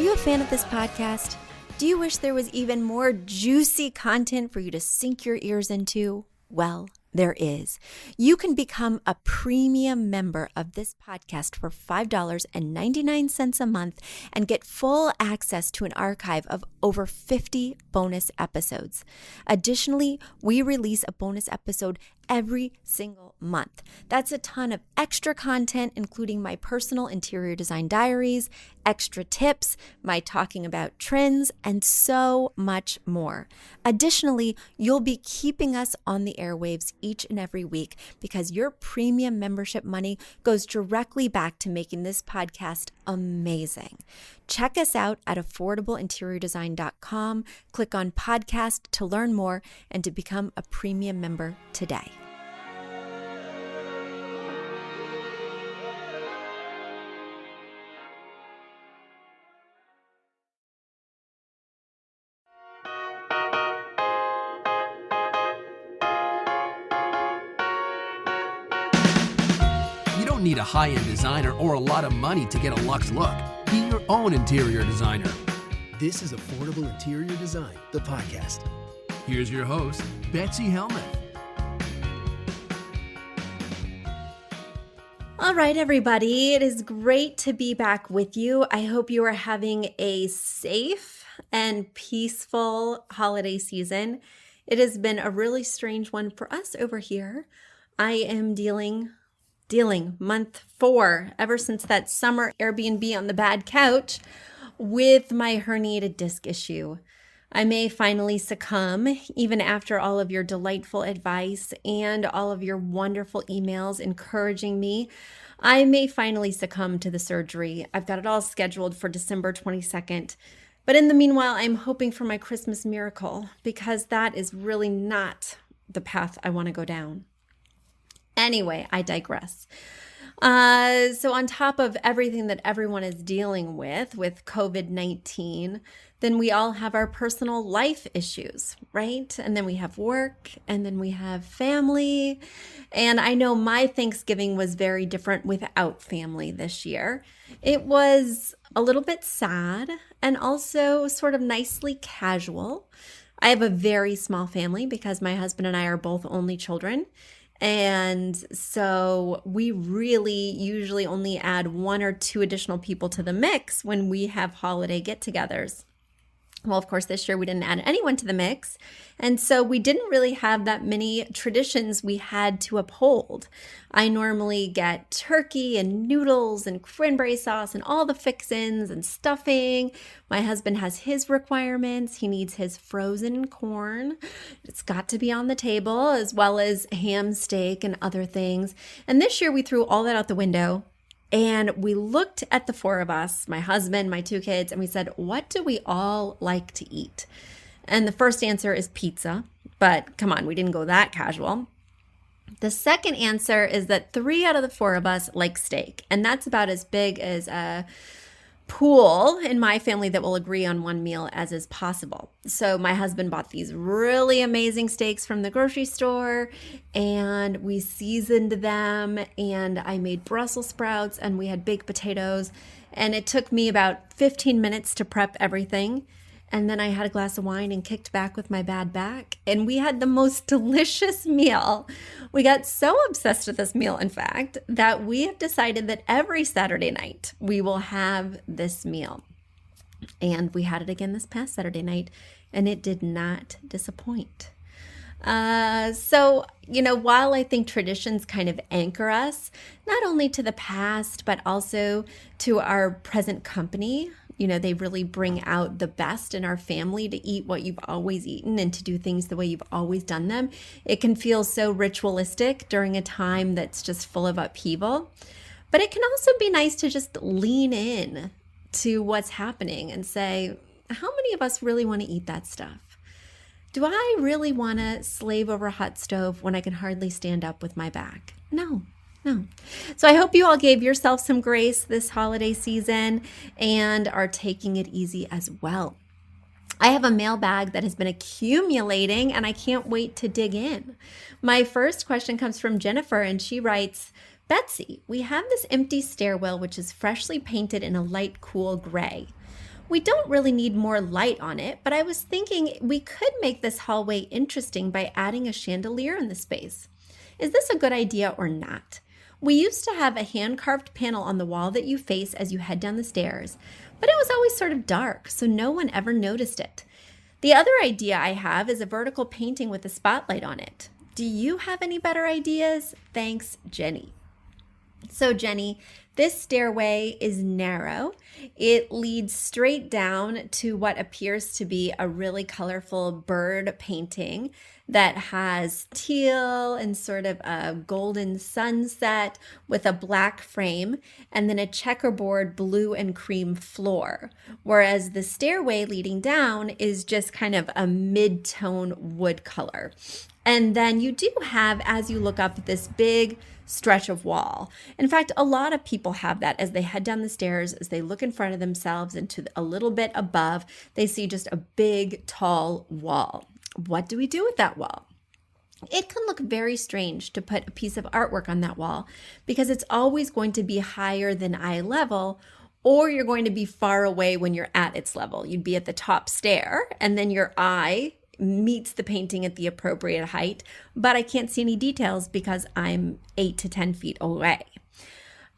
you a fan of this podcast? Do you wish there was even more juicy content for you to sink your ears into? Well, there is. You can become a premium member of this podcast for $5.99 a month and get full access to an archive of over 50 bonus episodes. Additionally, we release a bonus episode every single month. That's a ton of extra content, including my personal interior design diaries, extra tips, my talking about trends, and so much more. Additionally, you'll be keeping us on the airwaves each and every week because your premium membership money goes directly back to making this podcast amazing. Check us out at affordableinteriordesign.com. Click on podcast to learn more and to become a premium member today. You don't need a high-end designer or a lot of money to get a luxe look. Be your own interior designer. This is Affordable Interior Design, the podcast. Here's your host, Betsy Helmuth. All right, everybody. It is great to be back with you. I hope you are having a safe and peaceful holiday season. It has been a really strange one for us over here. I am dealing month 4, ever since that summer Airbnb on the bad couch, with my herniated disc issue. I may finally succumb, even after all of your delightful advice and all of your wonderful emails encouraging me. I may finally succumb to the surgery. I've got it all scheduled for December 22nd. But in the meanwhile, I'm hoping for my Christmas miracle because that is really not the path I want to go down. Anyway, I digress. So on top of everything that everyone is dealing with COVID-19, then we all have our personal life issues, right? And then we have work, and then we have family. And I know my Thanksgiving was very different without family this year. It was a little bit sad and also sort of nicely casual. I have a very small family because my husband and I are both only children. And so we really usually only add 1 or 2 additional people to the mix when we have holiday get-togethers. Well, of course, this year we didn't add anyone to the mix. And so we didn't really have that many traditions we had to uphold. I normally get turkey and noodles and cranberry sauce and all the fixins and stuffing. My husband has his requirements. He needs his frozen corn. It's got to be on the table, as well as ham, steak, and other things. And this year we threw all that out the window. And we looked at the 4 of us, my husband, my 2 kids, and we said, what do we all like to eat? And the first answer is pizza, but come on, we didn't go that casual. The second answer is that 3 out of the 4 of us like steak, and that's about as big as a pool in my family that will agree on one meal as is possible. So my husband bought these really amazing steaks from the grocery store and we seasoned them, and I made Brussels sprouts and we had baked potatoes, and it took me about 15 minutes to prep everything. And then I had a glass of wine and kicked back with my bad back. And we had the most delicious meal. We got so obsessed with this meal, in fact, that we have decided that every Saturday night we will have this meal. And we had it again this past Saturday night, and it did not disappoint. So, while I think traditions kind of anchor us, not only to the past, but also to our present company, they really bring out the best in our family to eat what you've always eaten and to do things the way you've always done them. It can feel so ritualistic during a time that's just full of upheaval. But it can also be nice to just lean in to what's happening and say, how many of us really want to eat that stuff? Do I really want to slave over a hot stove when I can hardly stand up with my back? No. So I hope you all gave yourself some grace this holiday season and are taking it easy as well. I have a mailbag that has been accumulating and I can't wait to dig in. My first question comes from Jennifer, and she writes, Betsy, we have this empty stairwell which is freshly painted in a light cool gray. We don't really need more light on it, but I was thinking we could make this hallway interesting by adding a chandelier in the space. Is this a good idea or not? We used to have a hand-carved panel on the wall that you face as you head down the stairs, but it was always sort of dark, so no one ever noticed it. The other idea I have is a vertical painting with a spotlight on it. Do you have any better ideas? Thanks, Jenny. So Jenny, this stairway is narrow. It leads straight down to what appears to be a really colorful bird painting that has teal and sort of a golden sunset with a black frame and then a checkerboard blue and cream floor. Whereas the stairway leading down is just kind of a mid-tone wood color. And then you do have, as you look up, this big stretch of wall. In fact, a lot of people have that as they head down the stairs, as they look in front of themselves and to a little bit above, they see just a big, tall wall. What do we do with that wall? It can look very strange to put a piece of artwork on that wall because it's always going to be higher than eye level, or you're going to be far away when you're at its level. You'd be at the top stair and then your eye meets the painting at the appropriate height, but I can't see any details because I'm 8 to 10 feet away.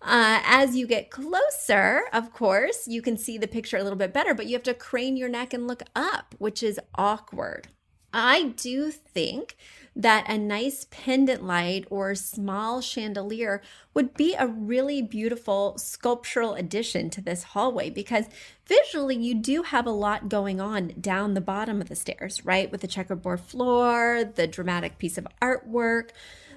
As you get closer, of course, you can see the picture a little bit better, but you have to crane your neck and look up, which is awkward. I do think that a nice pendant light or small chandelier would be a really beautiful sculptural addition to this hallway because visually you do have a lot going on down the bottom of the stairs, right? With the checkerboard floor, the dramatic piece of artwork.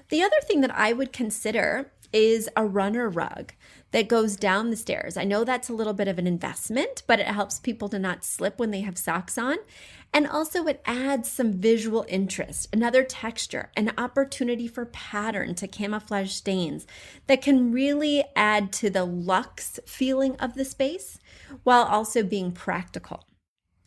The other thing that I would consider is a runner rug that goes down the stairs. I know that's a little bit of an investment, but it helps people to not slip when they have socks on. And also it adds some visual interest, another texture, an opportunity for pattern to camouflage stains that can really add to the luxe feeling of the space while also being practical.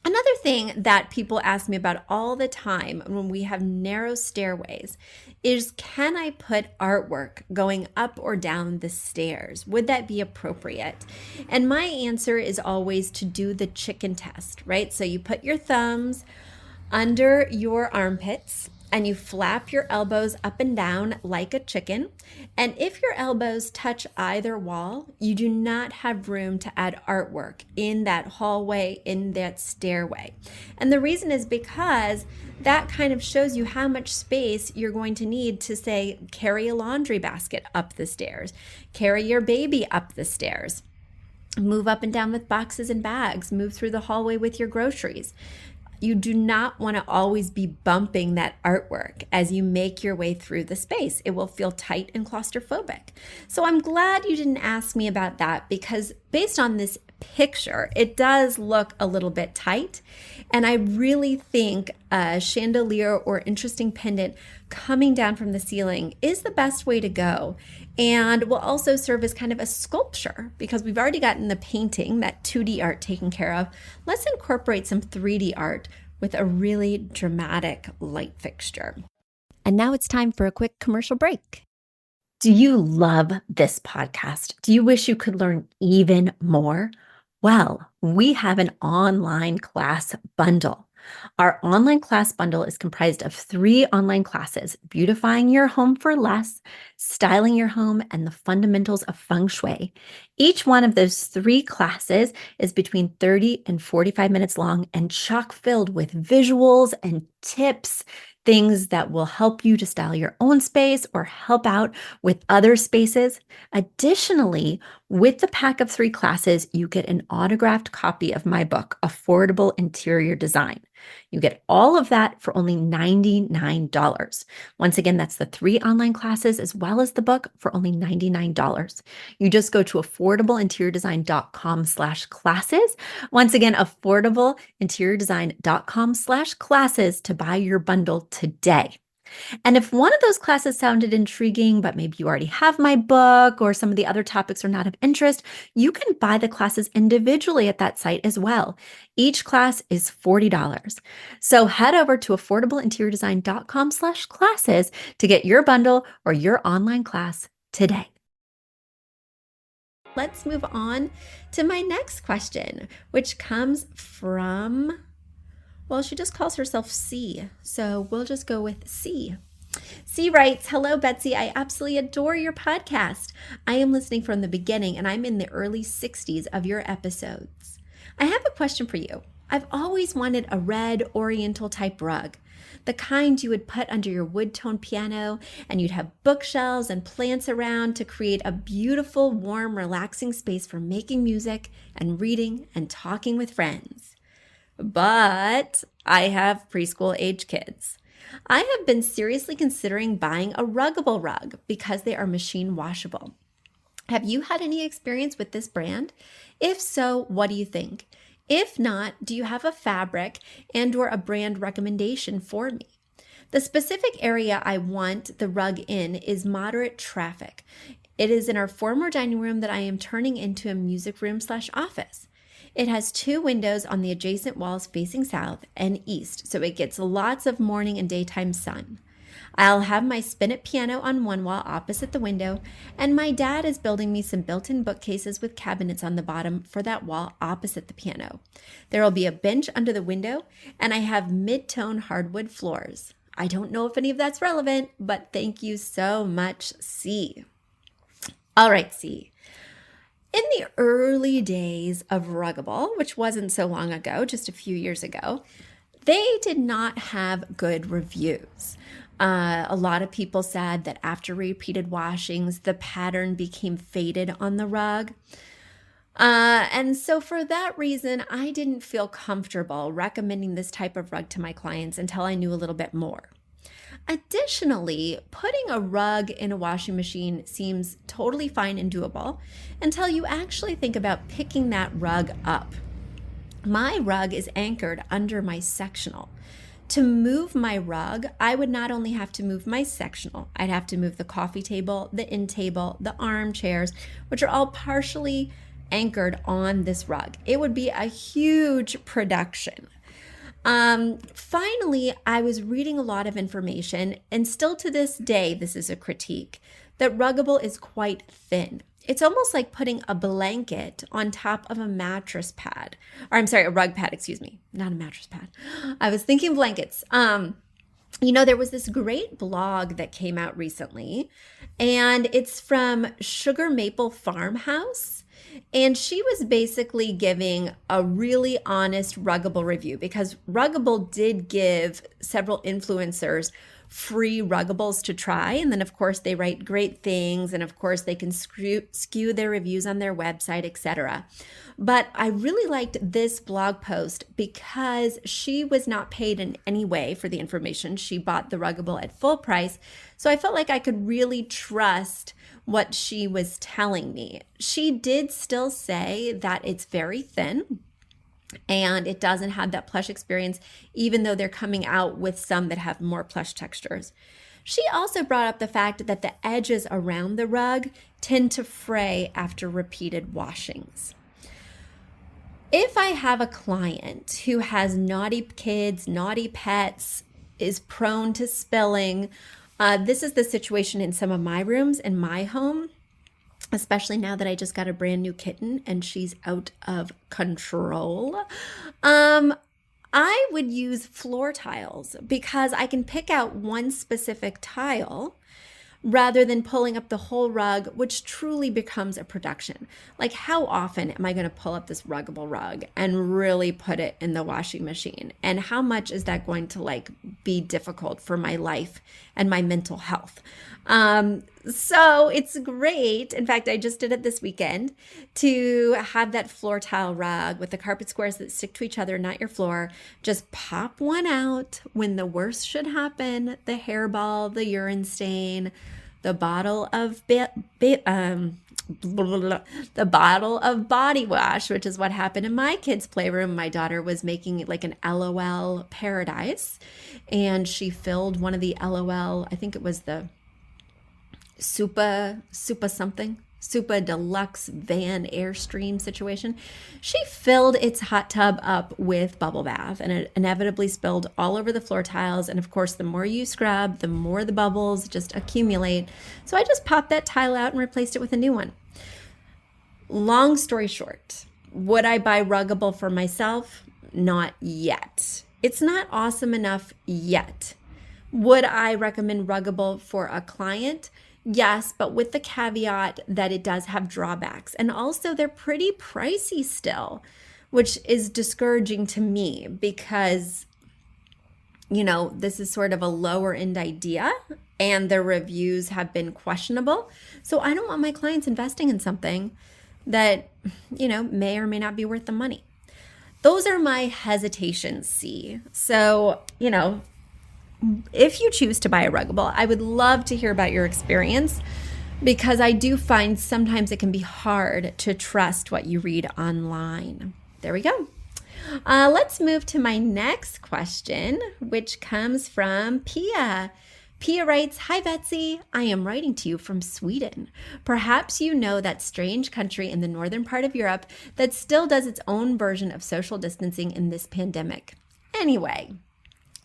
Another thing that people ask me about all the time when we have narrow stairways is, can I put artwork going up or down the stairs? Would that be appropriate? And my answer is always to do the chicken test, right? So you put your thumbs under your armpits and you flap your elbows up and down like a chicken. And if your elbows touch either wall, you do not have room to add artwork in that hallway, in that stairway. And the reason is because that kind of shows you how much space you're going to need to, say, carry a laundry basket up the stairs, carry your baby up the stairs, move up and down with boxes and bags, move through the hallway with your groceries. You do not want to always be bumping that artwork as you make your way through the space. It will feel tight and claustrophobic. So I'm glad you didn't ask me about that because based on this picture, it does look a little bit tight. And I really think a chandelier or interesting pendant coming down from the ceiling is the best way to go. And will also serve as kind of a sculpture because we've already gotten the painting, that 2D art taken care of. Let's incorporate some 3D art with a really dramatic light fixture. And now it's time for a quick commercial break. Do you love this podcast? Do you wish you could learn even more? Well, we have an online class bundle. Our online class bundle is comprised of 3 online classes: Beautifying Your Home for Less, Styling Your Home, and the Fundamentals of Feng Shui. Each one of those 3 classes is between 30 and 45 minutes long and chock-filled with visuals and tips, things that will help you to style your own space or help out with other spaces. Additionally, with the pack of 3 classes, you get an autographed copy of my book, Affordable Interior Design. You get all of that for only $99. Once again, that's the 3 online classes as well as the book for only $99. You just go to affordableinteriordesign.com/classes. Once again, affordableinteriordesign.com/classes to buy your bundle today. And if one of those classes sounded intriguing, but maybe you already have my book or some of the other topics are not of interest, you can buy the classes individually at that site as well. Each class is $40. So head over to affordableinteriordesign.com/classes to get your bundle or your online class today. let's move on to my next question, which comes from, well, she just calls herself C, so we'll just go with C. C writes, "Hello, Betsy. I absolutely adore your podcast. I am listening from the beginning, and I'm in the early 60s of your episodes. I have a question for you. I've always wanted a red oriental type rug, the kind you would put under your wood-tone piano, and you'd have bookshelves and plants around to create a beautiful, warm, relaxing space for making music and reading and talking with friends. But I have preschool-age kids. I have been seriously considering buying a Ruggable rug because they are machine washable. Have you had any experience with this brand? If so, what do you think? If not, do you have a fabric and/or a brand recommendation for me? The specific area I want the rug in is moderate traffic. It is in our former dining room that I am turning into a music room/office. It has 2 windows on the adjacent walls facing south and east, so it gets lots of morning and daytime sun. I'll have my spinet piano on one wall opposite the window, and my dad is building me some built-in bookcases with cabinets on the bottom for that wall opposite the piano. There will be a bench under the window, and I have mid-tone hardwood floors. I don't know if any of that's relevant, but thank you so much, C." All right, C. In the early days of Ruggable, which wasn't so long ago, just a few years ago, they did not have good reviews. A lot of people said that after repeated washings, the pattern became faded on the rug. And so for that reason, I didn't feel comfortable recommending this type of rug to my clients until I knew a little bit more. Additionally, putting a rug in a washing machine seems totally fine and doable until you actually think about picking that rug up. My rug is anchored under my sectional. To move my rug, I would not only have to move my sectional, I'd have to move the coffee table, the end table, the armchairs, which are all partially anchored on this rug. It would be a huge production. Finally, I was reading a lot of information, and still to this day, this is a critique, that Ruggable is quite thin. It's almost like putting a blanket on top of a mattress pad. Or I'm sorry, a rug pad, excuse me, not a mattress pad. I was thinking blankets. There was this great blog that came out recently, and it's from Sugar Maple Farmhouse. And she was basically giving a really honest Ruggable review because Ruggable did give several influencers free Ruggables to try. And then, of course, they write great things. And, of course, they can skew their reviews on their website, etc. But I really liked this blog post because she was not paid in any way for the information. She bought the Ruggable at full price. So I felt like I could really trust what she was telling me. She did still say that it's very thin and it doesn't have that plush experience, even though they're coming out with some that have more plush textures. She also brought up the fact that the edges around the rug tend to fray after repeated washings. If I have a client who has naughty kids, naughty pets, is prone to spilling, this is the situation in some of my rooms in my home, especially now that I just got a brand new kitten and she's out of control. I would use floor tiles because I can pick out one specific tile rather than pulling up the whole rug, which truly becomes a production. Like, how often am I going to pull up this Ruggable rug and really put it in the washing machine? And how much is that going to be difficult for my life and my mental health? So it's great. In fact, I just did it this weekend to have that floor tile rug with the carpet squares that stick to each other, not your floor. Just pop one out when the worst should happen, the hairball, the urine stain, the bottle of the bottle of body wash, which is what happened in my kids' playroom. My daughter was making like an LOL paradise, and she filled one of the LOL, I think it was the Supa Deluxe Van Airstream situation. She filled its hot tub up with bubble bath, and it inevitably spilled all over the floor tiles. And of course, the more you scrub, the more the bubbles just accumulate. So I just popped that tile out and replaced it with a new one. Long story short, would I buy Ruggable for myself? Not yet. It's not awesome enough yet. Would I recommend Ruggable for a client? Yes, but with the caveat that it does have drawbacks. And also they're pretty pricey still, which is discouraging to me because, this is sort of a lower end idea and the reviews have been questionable. So I don't want my clients investing in something that, may or may not be worth the money. Those are my hesitations, C. So, if you choose to buy a Ruggable, I would love to hear about your experience because I do find sometimes it can be hard to trust what you read online. There we go. Let's move to my next question, which comes from Pia. Pia writes, "Hi Betsy, I am writing to you from Sweden. Perhaps you know that strange country in the northern part of Europe that still does its own version of social distancing in this pandemic. Anyway,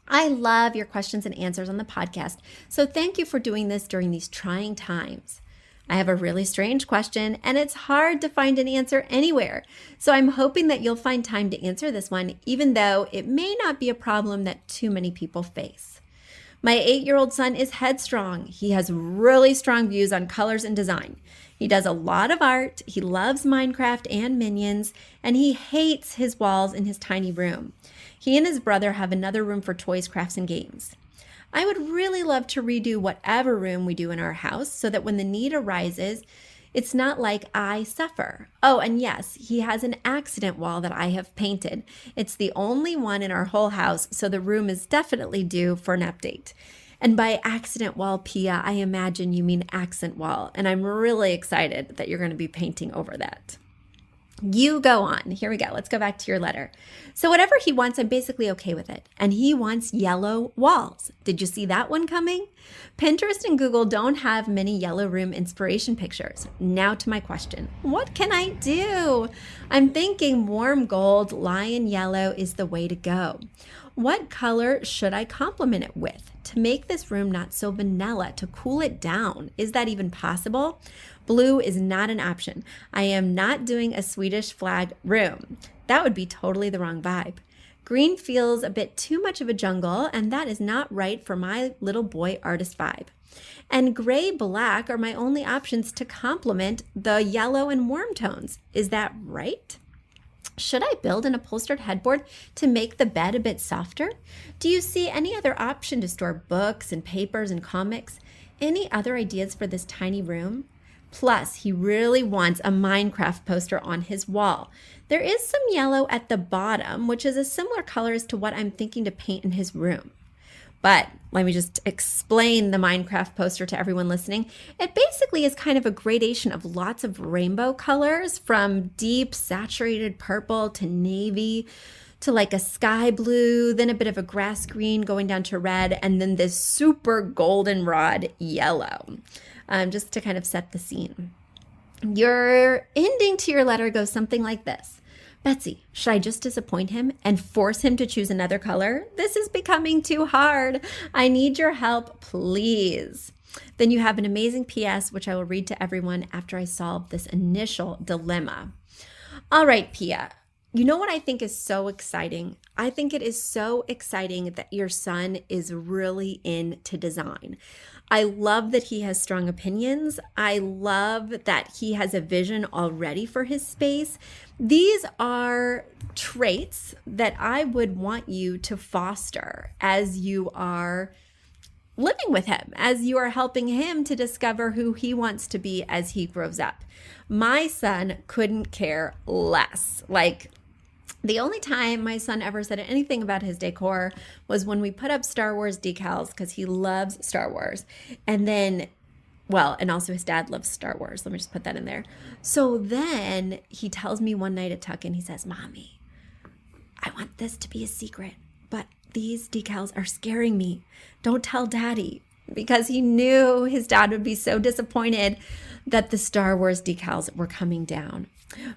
I love your questions and answers on the podcast, so thank you for doing this during these trying times. I have a really strange question, and it's hard to find an answer anywhere, so I'm hoping that you'll find time to answer this one, even though it may not be a problem that too many people face. My 8-year-old son is headstrong. He has really strong views on colors and design. He does a lot of art, he loves Minecraft and Minions, and he hates his walls in his tiny room. He and his brother have another room for toys, crafts, and games. I would really love to redo whatever room we do in our house so that when the need arises, it's not like I suffer. Oh, and yes, he has an accident wall that I have painted. It's the only one in our whole house, so the room is definitely due for an update. And by accident wall, Pia, I imagine you mean accent wall, and I'm really excited that you're going to be painting over that. You go on. Here we go. Let's go back to your letter. So whatever he wants, I'm basically okay with it. And he wants yellow walls. Did you see that one coming? Pinterest and Google don't have many yellow room inspiration pictures. Now to my question. What can I do? I'm thinking warm gold, lion yellow is the way to go. What color should I complement it with to make this room not so vanilla, to cool it down? Is that even possible? Blue is not an option. I am not doing a Swedish flag room. That would be totally the wrong vibe. Green feels a bit too much of a jungle, and that is not right for my little boy artist vibe. And gray black are my only options to complement the yellow and warm tones. Is that right? Should I build an upholstered headboard to make the bed a bit softer? Do you see any other option to store books and papers and comics? Any other ideas for this tiny room? Plus, he really wants a Minecraft poster on his wall. There is some yellow at the bottom, which is a similar color as to what I'm thinking to paint in his room. But let me just explain the Minecraft poster to everyone listening. It basically is kind of a gradation of lots of rainbow colors, from deep saturated purple to navy to like a sky blue, then a bit of a grass green going down to red, and then this super goldenrod yellow, just to kind of set the scene. Your ending to your letter goes something like this. Betsy, should I just disappoint him and force him to choose another color? This is becoming too hard. I need your help, please. Then you have an amazing PS, which I will read to everyone after I solve this initial dilemma. All right, Pia. You know what I think is so exciting? I think it is so exciting that your son is really into design. I love that he has strong opinions. I love that he has a vision already for his space. These are traits that I would want you to foster as you are living with him, as you are helping him to discover who he wants to be as he grows up. My son couldn't care less. The only time my son ever said anything about his decor was when we put up Star Wars decals, because he loves Star Wars. And then, and also his dad loves Star Wars. Let me just put that in there. So then he tells me one night at Tuck-In, he says, Mommy, I want this to be a secret, but these decals are scaring me. Don't tell Daddy. Because he knew his dad would be so disappointed that the Star Wars decals were coming down.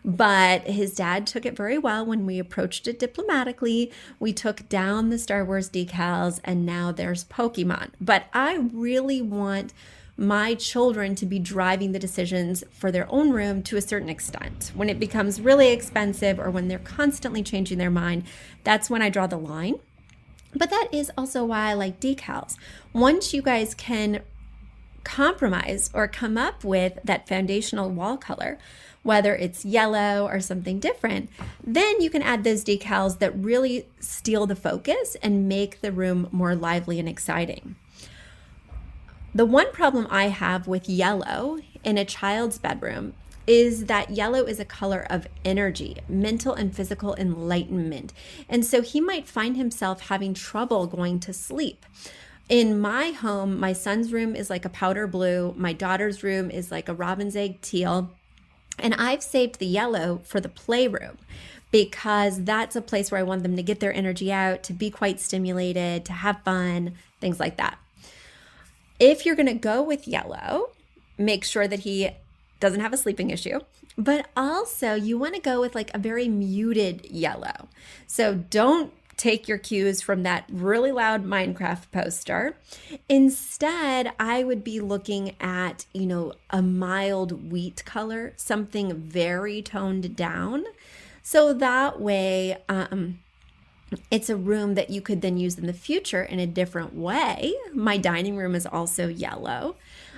But his dad took it very well when we approached it diplomatically. We took down the Star Wars decals and now there's Pokemon. But I really want my children to be driving the decisions for their own room to a certain extent. When it becomes really expensive or when they're constantly changing their mind, that's when I draw the line. But that is also why I like decals. Once you guys can compromise or come up with that foundational wall color, whether it's yellow or something different, then you can add those decals that really steal the focus and make the room more lively and exciting. The one problem I have with yellow in a child's bedroom is that yellow is a color of energy, mental and physical enlightenment. And so he might find himself having trouble going to sleep. In my home, my son's room is like a powder blue. My daughter's room is like a robin's egg teal. And I've saved the yellow for the playroom because that's a place where I want them to get their energy out, to be quite stimulated, to have fun, things like that. If you're going to go with yellow, make sure that he doesn't have a sleeping issue, but also you want to go with like a very muted yellow. So don't take your cues from that really loud Minecraft poster. Instead, I would be looking at, a mild wheat color, something very toned down. So that way, it's a room that you could then use in the future in a different way. My dining room is also yellow,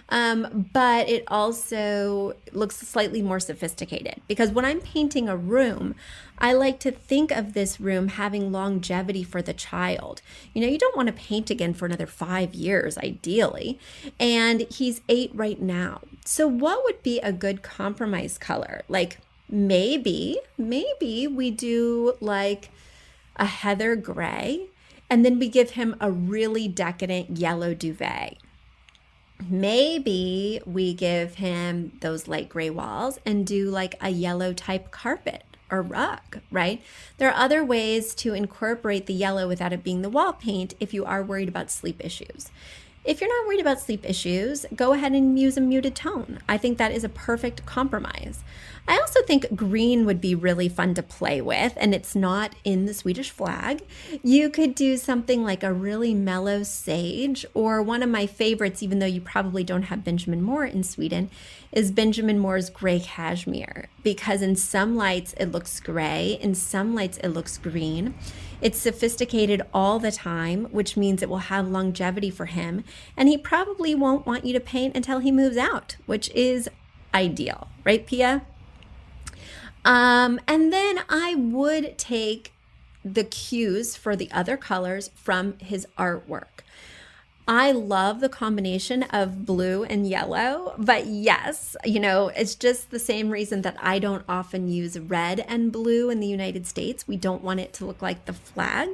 but it also looks slightly more sophisticated because when I'm painting a room, I like to think of this room having longevity for the child. You don't want to paint again for another 5 years, ideally, and he's 8 right now. So what would be a good compromise color? Like maybe we do like a heather gray, and then we give him a really decadent yellow duvet. Maybe we give him those light gray walls and do like a yellow type carpet or rug, right? There are other ways to incorporate the yellow without it being the wall paint if you are worried about sleep issues. If you're not worried about sleep issues, go ahead and use a muted tone. I think that is a perfect compromise. I also think green would be really fun to play with, and it's not in the Swedish flag. You could do something like a really mellow sage, or one of my favorites, even though you probably don't have Benjamin Moore in Sweden, is Benjamin Moore's gray cashmere, because in some lights it looks gray, in some lights it looks green. It's sophisticated all the time, which means it will have longevity for him, and he probably won't want you to paint until he moves out, which is ideal, right, Pia? And then I would take the cues for the other colors from his artwork. I love the combination of blue and yellow, but yes, it's just the same reason that I don't often use red and blue in the United States. We don't want it to look like the flag,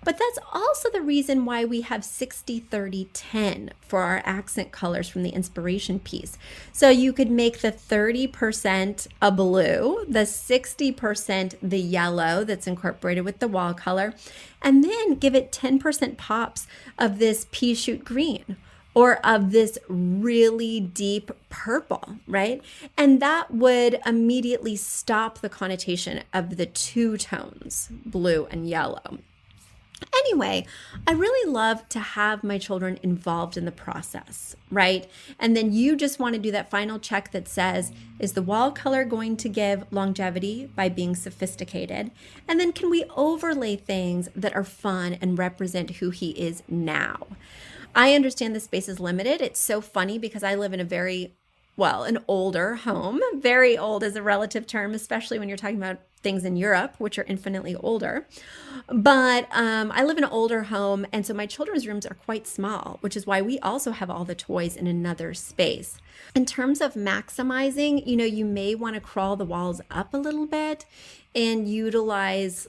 but that's also the reason why we have 60-30-10 for our accent colors from the inspiration piece. So you could make the 30% a blue, the 60% the yellow that's incorporated with the wall color, and then give it 10% pops of this pea shoot green or of this really deep purple, right? And that would immediately stop the connotation of the two tones, blue and yellow. Anyway, I really love to have my children involved in the process, right? And then you just want to do that final check that says, is the wall color going to give longevity by being sophisticated? And then can we overlay things that are fun and represent who he is now? I understand the space is limited. It's so funny because I live in an older home. Very old is a relative term, especially when you're talking about things in Europe, which are infinitely older. But I live in an older home, and so my children's rooms are quite small, which is why we also have all the toys in another space. In terms of maximizing, you may want to crawl the walls up a little bit and utilize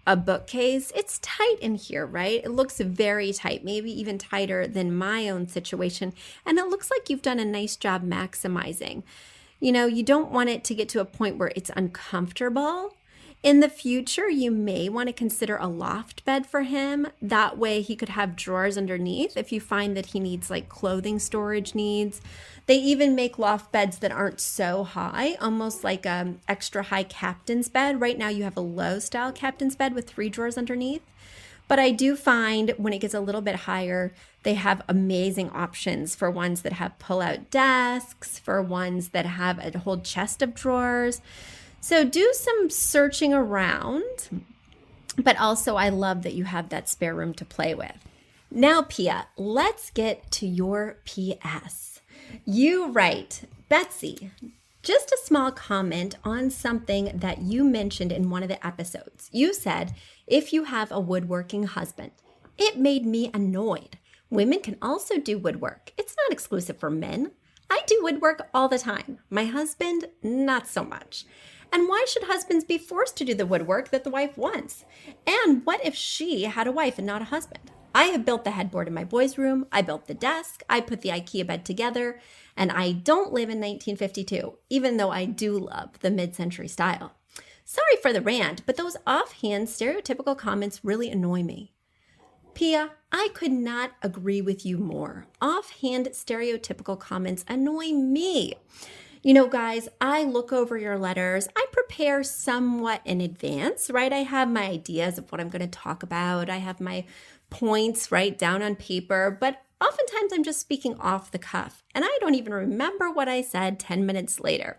a bookcase. It's tight in here, right? It looks very tight, maybe even tighter than my own situation. And it looks like you've done a nice job maximizing. You don't want it to get to a point where it's uncomfortable. In the future, you may want to consider a loft bed for him. That way he could have drawers underneath if you find that he needs like clothing storage needs. They even make loft beds that aren't so high, almost like an extra high captain's bed. Right now you have a low style captain's bed with 3 drawers underneath. But I do find when it gets a little bit higher, they have amazing options for ones that have pull-out desks, for ones that have a whole chest of drawers. So do some searching around, but also I love that you have that spare room to play with. Now, Pia, let's get to your PS. You write, Betsy, just a small comment on something that you mentioned in one of the episodes. You said, if you have a woodworking husband, it made me annoyed. Women can also do woodwork. It's not exclusive for men. I do woodwork all the time. My husband, not so much. And why should husbands be forced to do the woodwork that the wife wants? And what if she had a wife and not a husband? I have built the headboard in my boys' room. I built the desk. I put the IKEA bed together. And I don't live in 1952, even though I do love the mid-century style. Sorry for the rant, but those offhand stereotypical comments really annoy me. Pia, I could not agree with you more. Offhand stereotypical comments annoy me. You know, guys, I look over your letters. I prepare somewhat in advance, right? I have my ideas of what I'm going to talk about. I have my points right down on paper, but oftentimes I'm just speaking off the cuff, and I don't even remember what I said 10 minutes later.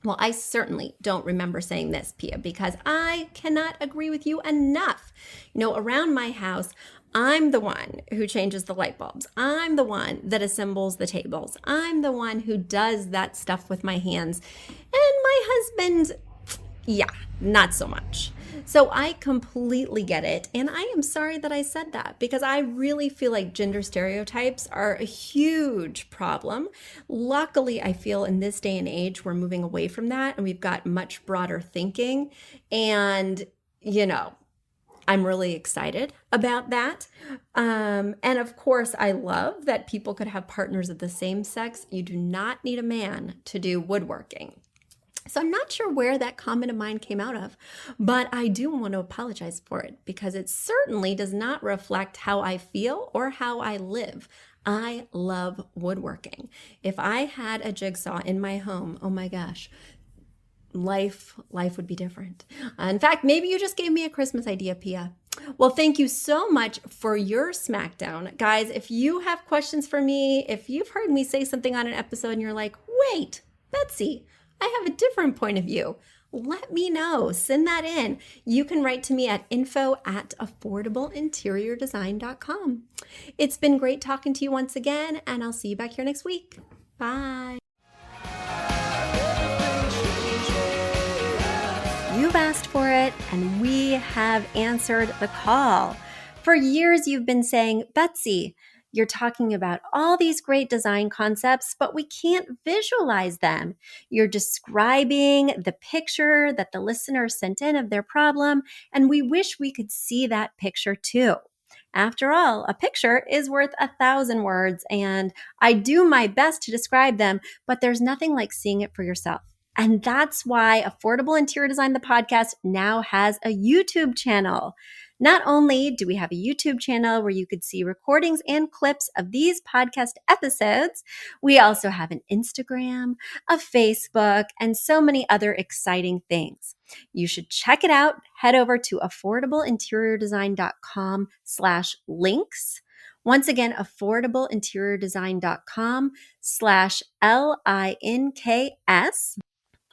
Well, I certainly don't remember saying this, Pia, because I cannot agree with you enough. You know, around my house, I'm the one who changes the light bulbs. I'm the one that assembles the tables. I'm the one who does that stuff with my hands. And my husband, yeah, not so much. So I completely get it. And I am sorry that I said that because I really feel like gender stereotypes are a huge problem. Luckily, I feel in this day and age, we're moving away from that and we've got much broader thinking. And, you know, I'm really excited about that. And of course, I love that people could have partners of the same sex. You do not need a man to do woodworking. So I'm not sure where that comment of mine came out of, but I do want to apologize for it because it certainly does not reflect how I feel or how I live. I love woodworking. If I had a jigsaw in my home, oh my gosh, life would be different. In fact, maybe you just gave me a Christmas idea, Pia. Well, thank you so much for your smackdown. Guys, if you have questions for me, if you've heard me say something on an episode and you're like, wait, Betsy, I have a different point of view, let me know. Send that in. You can write to me at info@affordableinteriordesign.com. It's been great talking to you once again, and I'll see you back here next week. Bye. You've asked for it, and we have answered the call. For years, you've been saying, Betsy, you're talking about all these great design concepts, but we can't visualize them. You're describing the picture that the listener sent in of their problem, and we wish we could see that picture too. After all, a picture is worth 1,000 words, and I do my best to describe them, but there's nothing like seeing it for yourself. And that's why Affordable Interior Design, the podcast, now has a YouTube channel. Not only do we have a YouTube channel where you could see recordings and clips of these podcast episodes, we also have an Instagram, a Facebook, and so many other exciting things. You should check it out. Head over to affordableinteriordesign.com/links. Once again, affordableinteriordesign.com/LINKS.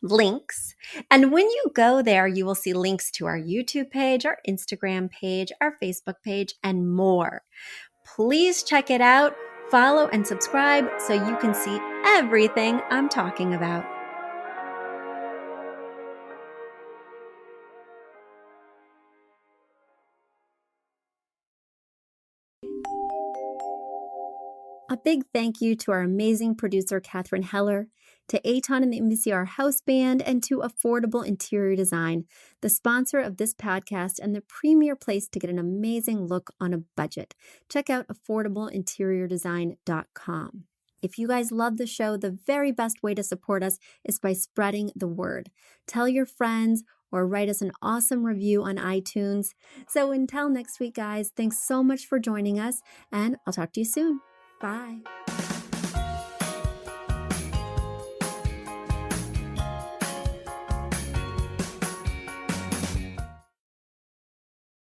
links. And when you go there, you will see links to our YouTube page, our Instagram page, our Facebook page, and more. Please check it out, follow and subscribe so you can see everything I'm talking about. A big thank you to our amazing producer, Catherine Heller, to Aton and the MCR House Band, and to Affordable Interior Design, the sponsor of this podcast and the premier place to get an amazing look on a budget. Check out affordableinteriordesign.com. If you guys love the show, the very best way to support us is by spreading the word. tell your friends, or write us an awesome review on iTunes. So until next week, guys, thanks so much for joining us, and I'll talk to you soon. Bye.